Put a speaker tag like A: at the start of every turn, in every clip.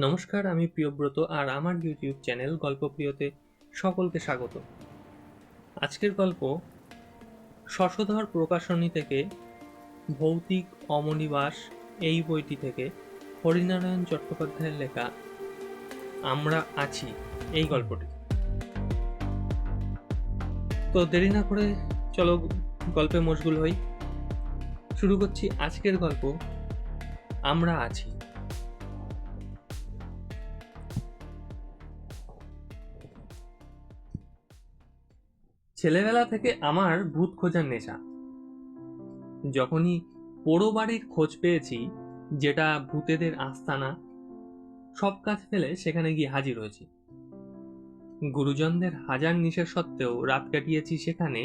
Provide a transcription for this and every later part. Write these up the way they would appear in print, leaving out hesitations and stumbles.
A: নমস্কার, আমি প্রিয়ব্রত আর আমার ইউটিউব চ্যানেল গল্পপ্রিয়তে সকলকে স্বাগত। আজকের গল্প শশধর প্রকাশনী থেকে ভৌতিক অমনিবাস এই বইটি থেকে হরিনারায়ণ চট্টোপাধ্যায়ের লেখা আমরা আছি এই গল্পটি। তো দেরি না করে চলো গল্পে মশগুল হই। শুরু করছি আজকের গল্প আমরা আছি। ছেলেবেলা থেকে আমার ভূত খোঁজার নেশা। যখনই পোড়ো বাড়ির খোঁজ পেয়েছি, যেটা ভূতেদের আস্তানা, সব কাজ ফেলে সেখানে গিয়ে হাজির হয়েছি। গুরুজনদের হাজার নিষেধ সত্ত্বেও রাত কাটিয়েছি সেখানে,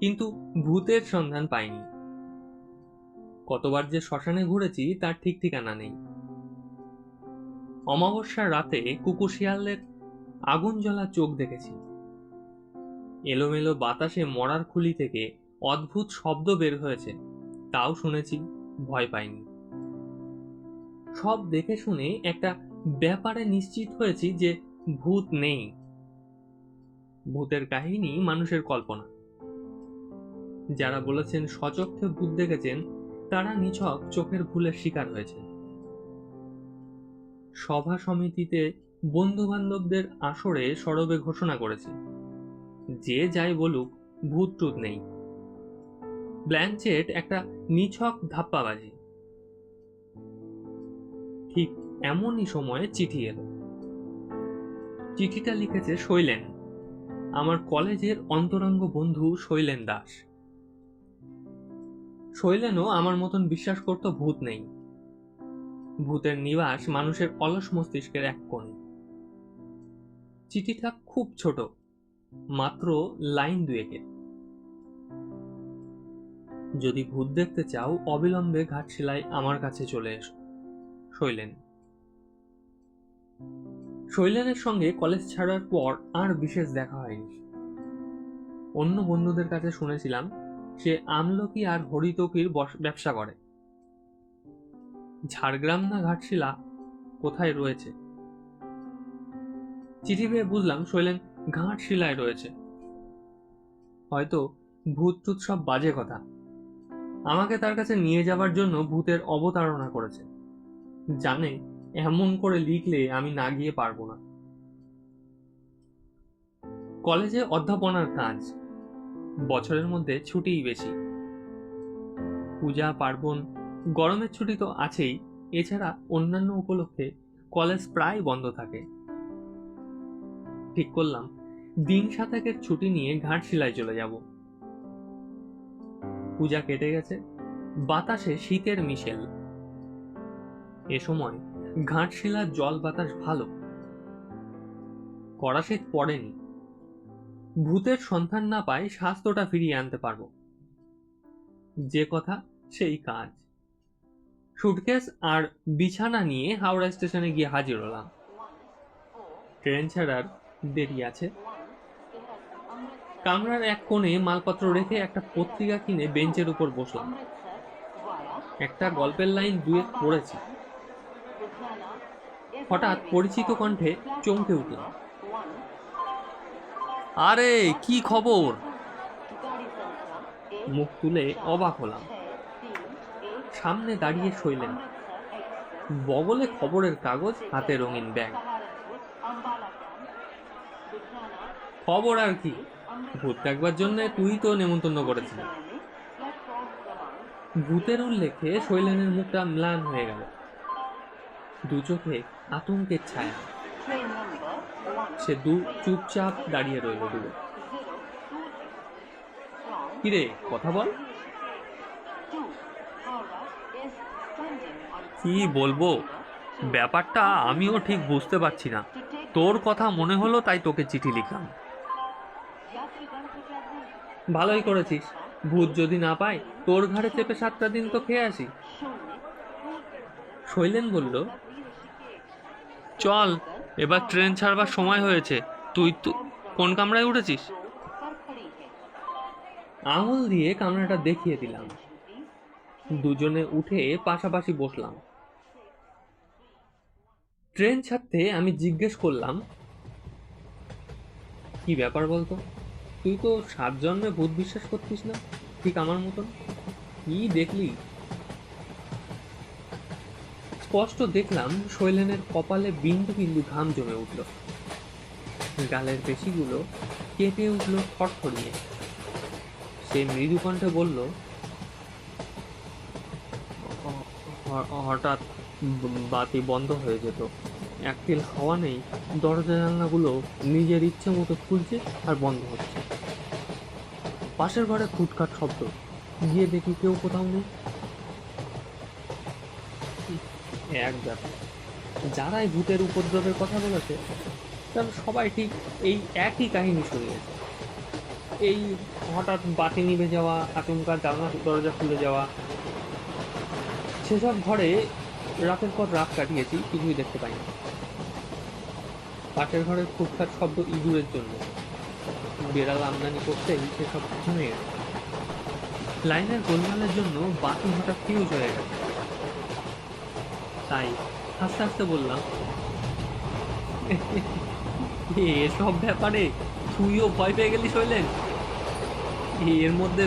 A: কিন্তু ভূতের সন্ধান পাইনি। কতবার যে শ্মশানে ঘুরেছি তার ঠিক ঠিকানা নেই। অমাবস্যার রাতে কুকুর শিয়ালের আগুন জ্বলা চোখ দেখেছি। এলোমেলো বাতাসে মরার খুলি থেকে অদ্ভুত শব্দ বের হয়েছে, তাও শুনেছি, ভয় পাইনি। সব দেখে শুনে একটা ব্যাপারে নিশ্চিত হয়েছি যে ভূত নেই। ভূতের কাহিনী মানুষের কল্পনা। যারা বলেছেন সচক্ষে ভূত দেখেছেন, তারা নিছক চোখের ভুলের শিকার হয়েছেন। সভা সমিতিতে বন্ধু বান্ধবদের আসরে সরবে ঘোষণা করেছে, যে যাই বলুক ভূত টুত নেই। ব্ল্যাঞ্চেট একটা নিছক ধাপ্পাবাজি। ঠিক এমনই সময়ে চিঠি এলো। চিঠিটা লিখেছে শৈলেন, আমার কলেজের অন্তরঙ্গ বন্ধু শৈলেন দাস। শৈলেনও আমার মতন বিশ্বাস করত ভূত নেই। ভূতের নিবাস মানুষের অলস মস্তিষ্কের এক কোণে। চিঠিটা খুব ছোট, মাত্র লাইন দুয়েকের। যদি ভূত দেখতে চাও অবিলম্বে ঘাটশিলায় আমার কাছে চলে এসো, শৈলেন। শৈলেনের সঙ্গে কলেজ ছাড়ার পর আর বিশেষ দেখা হয়নি। অন্য বন্ধুদের কাছে শুনেছিলাম সে আমলকি আর হরিতকির ব্যবসা করে। ঝাড়গ্রাম না ঘাটশিলা কোথায় রয়েছে। চিঠি পেয়ে বুঝলাম শৈলেন ঘাটশিলায় রয়েছে। হয়তো ভূত টুত সব বাজে কথা। আমাকে তার কাছে নিয়ে যাবার জন্য ভূতের অবতারণা করেছে। জানে এমন করে লিখলে আমি না গিয়ে পারবো না। কলেজে অধ্যাপনার কাজ, বছরের মধ্যে ছুটিই বেশি। পূজা পার্বণ, গরমের ছুটি তো আছেই, এছাড়া অন্যান্য উপলক্ষে কলেজ প্রায় বন্ধ থাকে। ঠিক করলাম দিন সাতেকের ছুটি নিয়ে ঘাটশিলায় চলে যাব। পূজা কেটে গেছে, বাতাসে শীতের মিশেল। এ সময় ঘাটশিলার জল বাতাস ভালো, কড়া শীত পড়েনি। ভূতের সন্ধান না পাই স্বাস্থ্যটা ফিরিয়ে আনতে পারবো। যে কথা সেই কাজ। সুটকেস আর বিছানা নিয়ে হাওড়া স্টেশনে গিয়ে হাজির হলাম। ট্রেন ছাড়ার দেরি আছে। কামরার এক কোণে মালপত্র রেখে একটা পত্রিকা কিনে বেঞ্চের উপর বসলাম। একটা গল্পের লাইন দুয়েক পড়েছি। হঠাৎ পরিচিত কণ্ঠে চমকে উঠলাম। আরে কি খবর? মুখ তুলে অবাক হলাম। সামনে দাঁড়িয়ে শৈলেন, বগলে খবরের কাগজ, হাতে রঙিন ব্যাগ। খবর আর কি, ভূত দেখবার জন্য তুই তো নেমন্তন্ন করেছিলি। ভূতের উল্লেখে শৈলেনের মুখটা ম্লান হয়ে গেল, দু চোখে আতঙ্কের ছায়া। সে চুপচাপ দাঁড়িয়ে রইল দূরে। কিরে, কথা বল। কি বলবো, ব্যাপারটা আমিও ঠিক বুঝতে পারছি না। তোর কথা মনে হলো তাই তোকে চিঠি লিখলাম। ভালোই করেছিস। ভূত যদি না পাই তোর ঘাড়ে চেপে 7টা দিন তো খেয়ে আসি। শৈলেন বলল, চল, এবার ট্রেন ছাড়বার সময় হয়েছে। তুই তো কোন কামরায় উঠেছিস? আঙুল দিয়ে কামরাটা দেখিয়ে দিলাম। দুজনে উঠে পাশাপাশি বসলাম। ট্রেন ছাড়তে আমি জিজ্ঞেস করলাম, কি ব্যাপার বলতো? তুই তো 7 জন্মে ভূত বিশ্বাস করতিস না, ঠিক আমার মতন। কি দেখলি? স্পষ্ট দেখলাম শৈলেনের কপালে বিন্দু বিন্দু ঘাম জমে উঠল, গালের পেশিগুলো কেঁপে উঠল থরথরিয়ে। সে মৃদু কণ্ঠে বলল, হঠাৎ বাতি বন্ধ হয়ে যেত, একটিল হাওয়া নেই, দরজা জানলাগুলো নিজের ইচ্ছে মতো খুলছে আর বন্ধ হচ্ছে। পাশের ঘরে খুটখাট শব্দ, গিয়ে দেখি কেউ কোথাও নেই। এক ব্যাপার, যারাই ভূতের উপদ্রবের কথা বলেছে তারা সবাই ঠিক এই একই কাহিনী শুনিয়েছে। এই হঠাৎ বাতি নিভে যাওয়া, আচমকা জানলা দরজা খুলে যাওয়া। সেসব ঘরে রাতের পর রাত কাটিয়েছি, কিছুই দেখতে পাইনি। পাশের ঘরের খুটখাট শব্দ ইঁদুরের জন্য, বেড়াল আমদানি করতেই সেসব থেমে গেছে। লাইনের গোলমালের জন্য বাতি হঠাৎ ফিউজ হয়ে গেছে। তাই হাসতে হাসতে বললাম, এসব ব্যাপারে তুইও ভয় পেয়ে গেলি শৈলেন? এর মধ্যে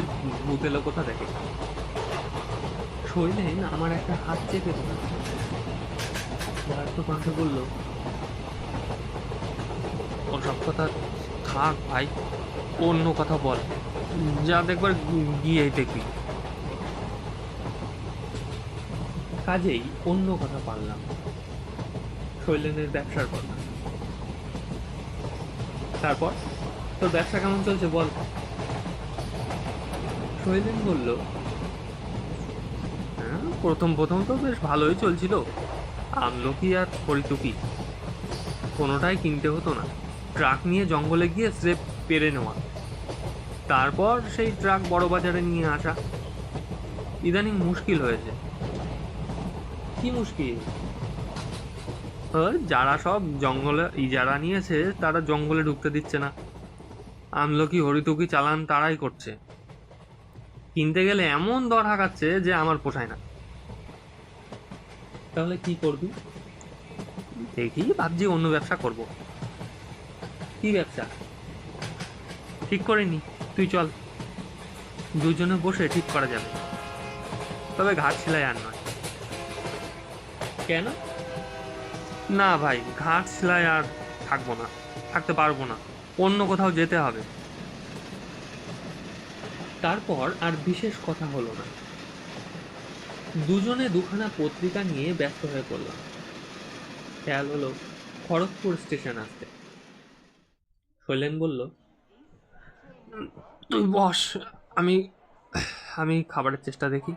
A: ভূত এলো কোথা থেকে? শৈলেন আমার একটা হাত চেপে ধরে ভয়ার্থ কণ্ঠে বলল, ওসব কথা থাক ভাই, অন্য কথা বল, যা দেখবার গিয়েই দেখবি। কাজেই অন্য কথা পারলাম, শৈলেনের ব্যবসার কথা। তারপর তোর ব্যবসা কেমন চলছে বল? শৈলেন বলল, হ্যাঁ, প্রথম প্রথম তো বেশ ভালোই চলছিল। আমলকি আর হরিতকি কোনোটাই কিনতে হতো না, ট্রাক নিয়ে জঙ্গলে গিয়ে স্রেফ পেরে নেওয়া, তারপর সেই ট্রাক বড় বাজারে নিয়ে আসা। ইদানিং মুশকিল হয়েছে। কি মুশকিল? যারা সব জঙ্গলে ইজারা নিয়েছে তারা জঙ্গলে ঢুকতে দিচ্ছে না। আমলকি হরিতকি চালান তারাই করছে, কিনতে গেলে এমন দর হাঁকাচ্ছে যে আমার পোষায় না। তাহলে কি করবি? দেখি, ভাবছি অন্য ব্যবসা করব। কি ব্যবসা? ঠিক করিনি, তুই চল, দুজনে বসে ঠিক করা যাবে। তবে ঘাট সেলাই আর নয়। কেন? না ভাই, ঘাট সেলাই আর থাকবো না, থাকতে পারবো না, অন্য কোথাও যেতে হবে। তারপর আর বিশেষ কথা হলো না, দুজনে দুখানা পত্রিকা নিয়ে ব্যস্ত হয়ে পড়লাম। খেয়াল হলো খড়গপুর স্টেশন আসতে। শৈলেন বলল, তুই বস, আমি আমি খাবারের চেষ্টা দেখি।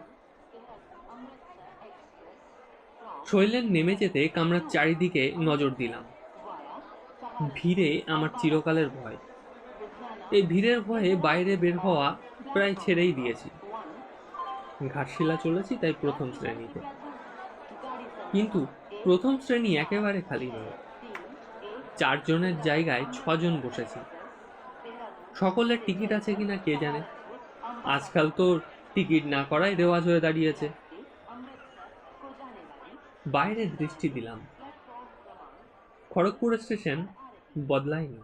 A: শৈলেন নেমে যেতে কামরার চারিদিকে নজর দিলাম। ভিড়ে আমার চিরকালের ভয়। এই ভিড়ের ভয়ে বাইরে বের হওয়া প্রায় ছেড়েই দিয়েছি। ঘাটশিলা চলেছি তাই প্রথম শ্রেণীতে, কিন্তু প্রথম শ্রেণী একেবারে খালি নয়। 4 জনের জায়গায় 6 জন বসেছি। সকলের টিকিট আছে কিনা কে জানে, আজকাল তো টিকিট না করাই রেওয়াজ হয়ে দাঁড়িয়েছে। বাইরে দৃষ্টি দিলাম, খড়গপুর স্টেশন বদলায়নি।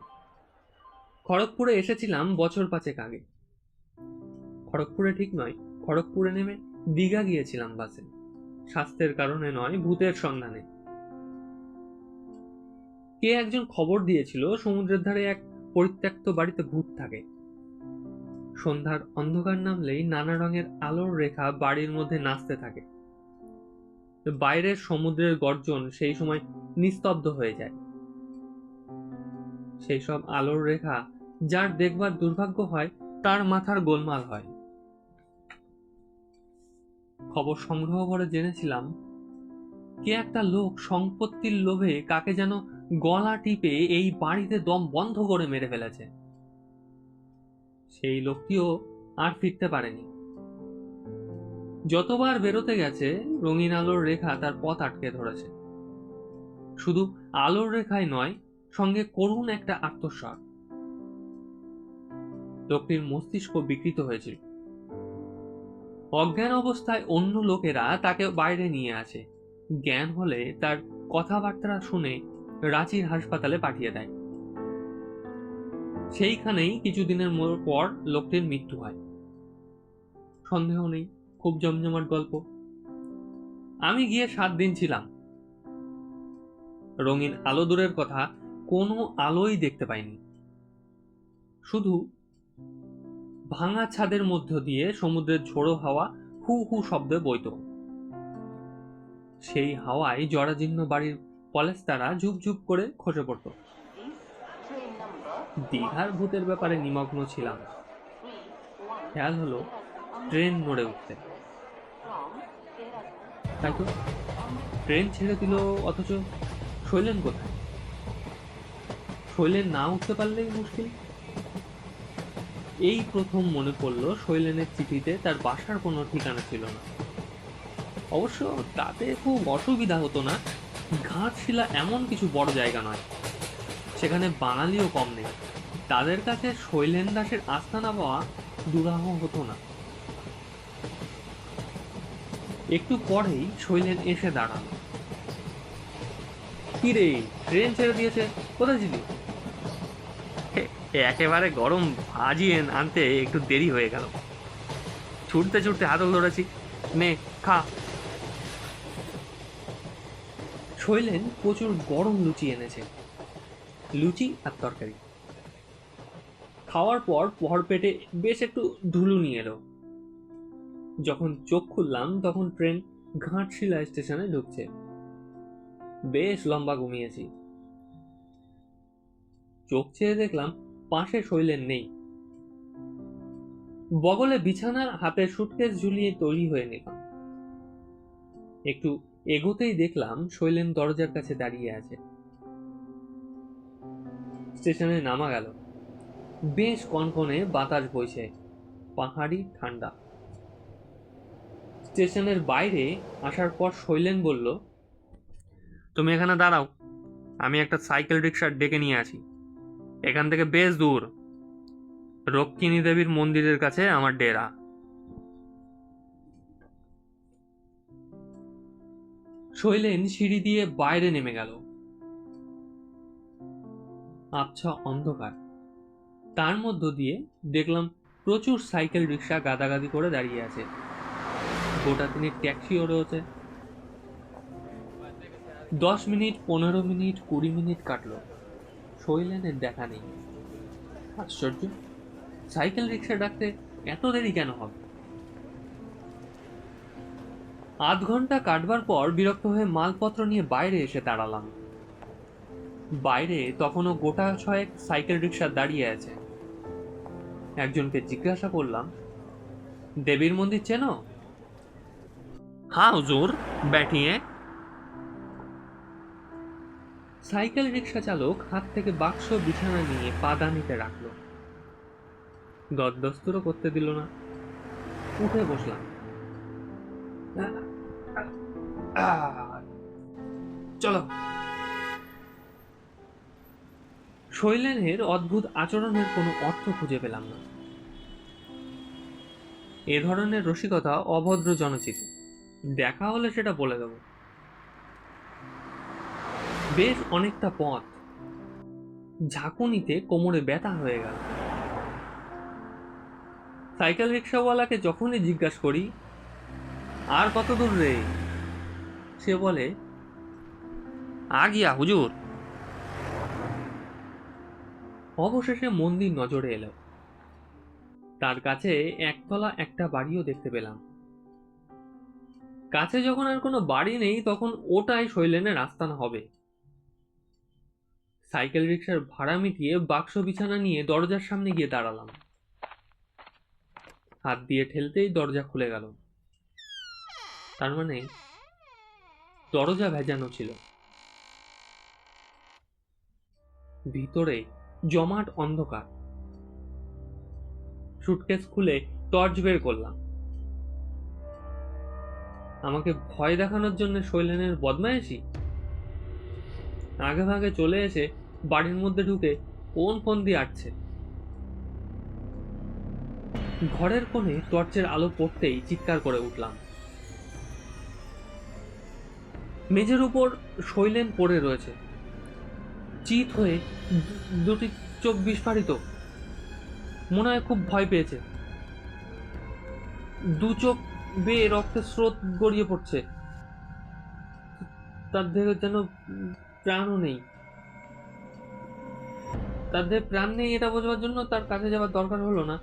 A: খড়গপুরে এসেছিলাম বছর 5 আগে। খড়গপুরে ঠিক নয়, খড়গপুরে নেমে দীঘা গিয়েছিলাম বাসে, স্বাস্থ্যের কারণে নয়, ভূতের সন্ধানে। কে একজন খবর দিয়েছিল সমুদ্রের ধারে এক পরিত্যক্ত বাড়িতে ভূত থাকে। সন্ধ্যার অন্ধকার নামলেই নানা রঙের আলোর রেখা বাড়ির মধ্যে নাচতে থাকে। বাইরের সমুদ্রের গর্জন সেই সময় নিস্তব্ধ হয়ে যায়। সেই সব আলোর রেখা যার দেখবার দুর্ভাগ্য হয় তার মাথার গোলমাল হয়। খবর সংগ্রহ করে জেনেছিলাম কে একটা লোক সম্পত্তির লোভে কাকে যেন গলা টিপে এই বাড়িতে দম বন্ধ করে মেরে ফেলেছে। সেই লোকটিও আর ফিরতে পারেনি। যতবার বেরোতে গেছে রঙিন আলোর রেখা তার পথ আটকে ধরেছে। শুধু আলোর রেখায় নয়, সঙ্গে করুণ একটা আর্তস্বর। লোকটির মস্তিষ্ক বিকৃত হয়েছিল। অজ্ঞান অবস্থায় অন্য লোকেরা তাকে বাইরে নিয়ে আসে, জ্ঞান হলে তার কথাবার্তা শুনে রাঁচির হাসপাতালে পাঠিয়ে দেয়। সেইখানেই কিছুদিনের পর লোকটির মৃত্যু হয়। সন্দেহ নেই, খুব জমজমাট গল্প। আমি গিয়ে 7 দিন ছিলাম। রঙিন আলো দূরের কথা, কোনো আলোই দেখতে পাইনি। শুধু ভাঙা ছাদের মধ্য দিয়ে সমুদ্রের ঝোড়ো হাওয়া হু হু শব্দে বইত। সেই হাওয়ায় জরাজীর্ণ বাড়ির পলেস্তারা ঝুপ ঝুপ করে খসে পড়ত। দীঘার ভূতের ব্যাপারে নিমগ্ন ছিলাম। খেয়াল হলো ট্রেন নড়ে উঠতে। তাই তো, ট্রেন ছেড়ে দিল, অথচ শৈলেন কোথায়? শৈলেন না উঠতে পারলেই মুশকিল। এই প্রথম মনে পড়ল শৈলেনের চিঠিতে তার বাসার কোনো ঠিকানা ছিল না। অবশ্য তাতে খুব অসুবিধা হতো না। ঘাটশিলা এমন কিছু বড় জায়গা নয়, সেখানে বাঙালিও কম নেই। তাদের কাছে শৈলেন দাসের আস্তানা পাওয়া দুরাহ হতো না। একটু পরেই শৈলেন এসে দাঁড়ালো। কি রে, ট্রেন ছেড়ে দিয়েছে, কোথায় ছিলি? একেবারে গরম ভাজিয়ে আনতে একটু দেরি হয়ে গেল। ছুটতে ছুটতে হাতল ধরেছি, নে খা। শৈলেন প্রচুর গরম লুচি এনেছে, লুচি আর তরকারি। খাওয়ার পর ভরপেটে বেশ একটু ঢুলুনি এলো। যখন চোখ খুললাম তখন ট্রেন ঘাটশিলা স্টেশনে ঢুকছে। বেশ লম্বা ঘুমিয়েছি। চোখ চেয়ে দেখলাম পাশে শৈলেন নেই। বগলে বিছানার হাতে সুটকেস ঝুলিয়ে তৈরি হয়ে নিলাম। একটু এগোতেই দেখলাম শৈলেন দরজার কাছে দাঁড়িয়ে আছে। স্টেশনে নামা গেল। বেশ কনকনে বাতাস বইছে, পাহাড়ি ঠান্ডা। স্টেশনের বাইরে আসার পর শৈলেন বলল, তুমি এখানে দাঁড়াও, আমি একটা সাইকেল রিক্সা ডেকে নিয়ে আসি। এখান থেকে বেশ দূর, রক্ষিণী দেবীর মন্দিরের কাছে আমার ডেরা। শৈলেন সিঁড়ি দিয়ে বাইরে নেমে গেল। আবছা অন্ধকার, তার মধ্য দিয়ে দেখলাম প্রচুর সাইকেল রিক্সা গাদাগাদি করে দাঁড়িয়ে আছে। গোটা তিনেক ট্যাক্সিও রয়েছে। 10 মিনিট, 15 মিনিট, 20 মিনিট কাটলো, শৈলেনের দেখা নেই। আশ্চর্য, সাইকেল রিক্সা ডাকতে এত দেরি কেন হবে? আধ ঘন্টা কাটবার পর বিরক্ত হয়ে মালপত্র নিয়ে বাইরে এসে দাঁড়ালাম। বাইরে তখনও গোটা 6 সাইকেল রিক্সা দাঁড়িয়ে আছে। একজনকে জিজ্ঞাসা করলাম, দেবীর মন্দির চেনো? হ্যাঁ হুজুর, बैठिए। সাইকেল রিক্সা চালক হাত থেকে বাক্স বিছানা নিয়ে পাদানিতে রাখলো। দরদস্তুরও করতে দিল না। উঠে বসলাম। চলো। শৈলেনের অদ্ভুত আচরণের কোনো অর্থ খুঁজে পেলাম না। এ ধরনের রসিকতা অভদ্র জনচিত, দেখা হলে সেটা বলে দেব। বেশ অনেকটা পথ, ঝাঁকুনিতে কোমরে ব্যথা হয়ে গেল। সাইকেল রিক্সাওয়ালাকে যখনই জিজ্ঞাসা করি, আর কত দূর রে, সে বলে, আগিয়া হুজুর। অবশেষে মন্দির নজরে এলো। তার কাছে একতলা একটা বাড়িও দেখতে পেলাম। কাছে যখন আর কোনো বাড়ি নেই তখন ওটাই শৈলেনের আস্তানা হবে। সাইকেল রিক্সার ভাড়া মিটিয়ে বাক্স বিছানা নিয়ে দরজার সামনে গিয়ে দাঁড়ালাম। হাত দিয়ে ঠেলতেই দরজা খুলে গেল। তার মানে দরজা ভেজানো ছিল। ভিতরে জমাট অন্ধকার। সুটকেস খুলে টর্চ বের করলাম। আমাকে ভয় দেখানোর জন্য শৈলেনের বদমায়েশি? আগে ভাগে চলে এসে বাড়ির মধ্যে ঢুকে কোন ফোন দিয়ে আটছে। ঘরের কোণে টর্চের আলো পড়তেই চিৎকার করে উঠলাম, মেঝের উপর শৈলেন পড়ে রয়েছে, চিত হয়ে দুটি চোখ বিস্ফারিত, মনে হয় খুব ভয় পেয়েছে। দু চোখ বেয়ে রক্তের স্রোত গড়িয়ে পড়ছে, তার দেহে যেন প্রাণও নেই। তার দেহে প্রাণ নেই এটা বোঝবার জন্য তার কাছে যাওয়ার দরকার হলো না,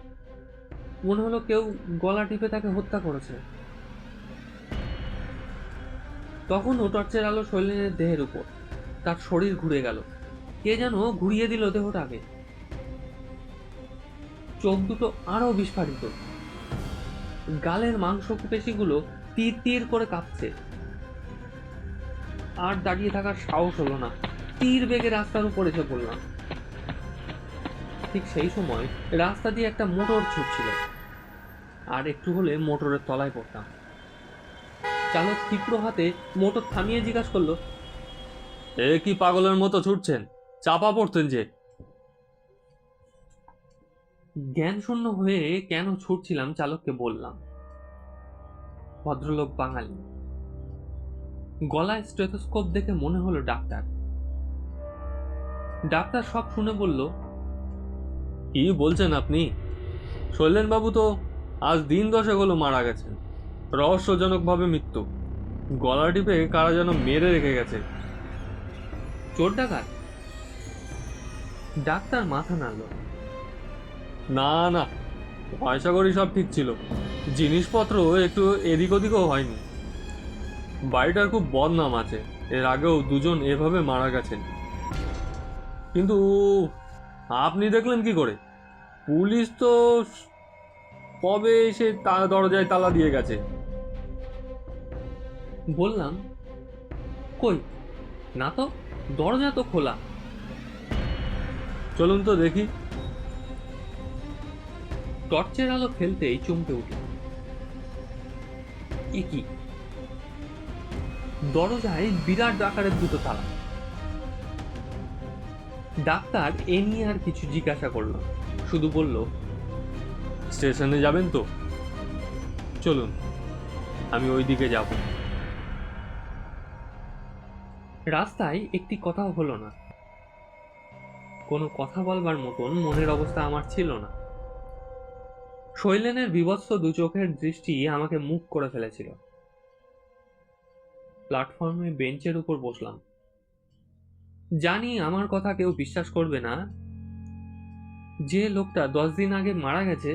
A: মনে হলো কেউ গলা টিপে তাকে হত্যা করেছে। তখনও টর্চের আলো শৈলেনের দেহের উপর, তার শরীর ঘুরে গেল, কে যেন ঘুরিয়ে দিল দেহটাকে। চোখ দুটো আরো বিস্ফারিত, গালের মাংসপেশিগুলো তীর তীর করে কাঁপছে। আর দাঁড়িয়ে থাকার সাহস হলো না, তীর বেগে রাস্তার উপর এসে পড়লাম। ঠিক সেই সময় রাস্তা দিয়ে একটা মোটর ছুটছিল, আর একটু হলে মোটরের তলায় পড়তাম। চালক তীব্র হাতে মোটর থামিয়ে জিজ্ঞাসা করলো, এ কি পাগলের মতো ছুটছেন, চাপা পড়তেন যে। জ্ঞান শূন্য হয়ে কেন ছুটছিলাম চালককে বললাম। ভদ্রলোক বাঙালি, গলায় স্টেথোস্কোপ দেখে মনে হলো ডাক্তার। ডাক্তার সব শুনে বলল, কি বলছেন আপনি? শৈলেন বাবু তো আজ দিন 10 হলো মারা গেছেন, রহস্যজনকভাবে মৃত্যু, গলা টিপে কারা যেন মেরে রেখে গেছে। চোর ডাকাত? ডাক্তার মাথা নাড়ল। না না, পয়সা করি সব ঠিক ছিল, জিনিসপত্র একটু এদিক ওদিকও হয়নি। বাড়িটার খুব বদনাম আছে, এর আগেও 2জন এভাবে মারা গেছেন। কিন্তু আপনি দেখলেন কি করে? পুলিশ তো কবে এসে দরজায় তালা দিয়ে গেছে। বললাম, কই না তো, দরজা তো খোলা। চলুন তো দেখি। টর্চের আলো ফেলতেই চমকে উঠল। এ কি? দরজায় বিরাট আকারের দুটো তালা। ডাক্তার এ নিয়ে আর কিছু জিজ্ঞাসা করল, শুধু বলল, স্টেশনে যাবেন তো? চলুন, আমি ওই দিকে যাব। রাস্তায় একটি কথাও হলো না, কোনো কথা বলবার মতন মনের অবস্থা আমার ছিল না। শৈলেনের বিভৎস দু চোখের দৃষ্টি আমাকে মুখ করে ফেলেছিল। প্ল্যাটফর্মে বেঞ্চের উপর বসলাম। জানি আমার কথা কেউ বিশ্বাস করবে না, যে লোকটা 10 দিন আগে মারা গেছে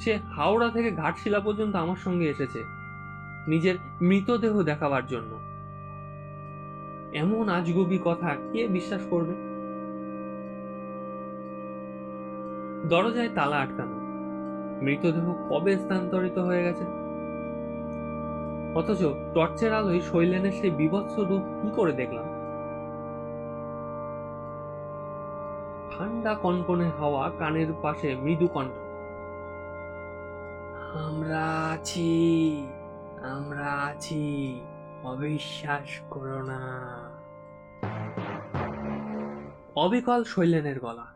A: সে হাওড়া থেকে ঘাটশিলা পর্যন্ত আমার সঙ্গে এসেছে নিজের মৃতদেহ দেখাবার জন্য। এমন আজগুবি কথা কে বিশ্বাস করবে? দরজায় তালা আটকানো, মৃতদেহ কবে স্থানান্তরিত হয়ে গেছে, অথচ টর্চের আলোয় শৈলেনের সেই বিভৎস রূপ কি করে দেখলাম? ঠান্ডা কনকনে হাওয়া কানের পাশে মৃদু কণ্ঠ, আমরা আছি, আমরা আছি, অবিশ্বাস করো না। অবিকল শৈলেনের গলা।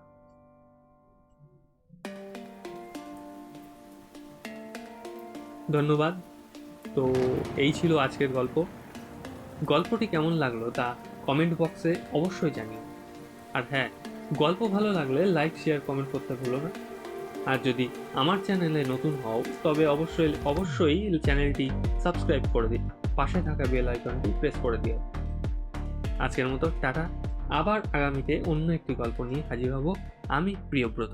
A: ধন্যবাদ। তো এই ছিল আজকের গল্প। গল্পটি কেমন লাগলো তা কমেন্ট বক্সে অবশ্যই জানিও। আর হ্যাঁ, গল্প ভালো লাগলে লাইক, শেয়ার, কমেন্ট করতে ভুলো না। আর যদি আমার চ্যানেলে নতুন হও তবে অবশ্যই চ্যানেলটি সাবস্ক্রাইব করে দিই, পাশে থাকা বেল আইকনটি প্রেস করে দিও। আজকের মতো টাটা। আবার আগামীতে অন্য একটি গল্প নিয়ে হাজির হব। আমি প্রিয়ব্রত।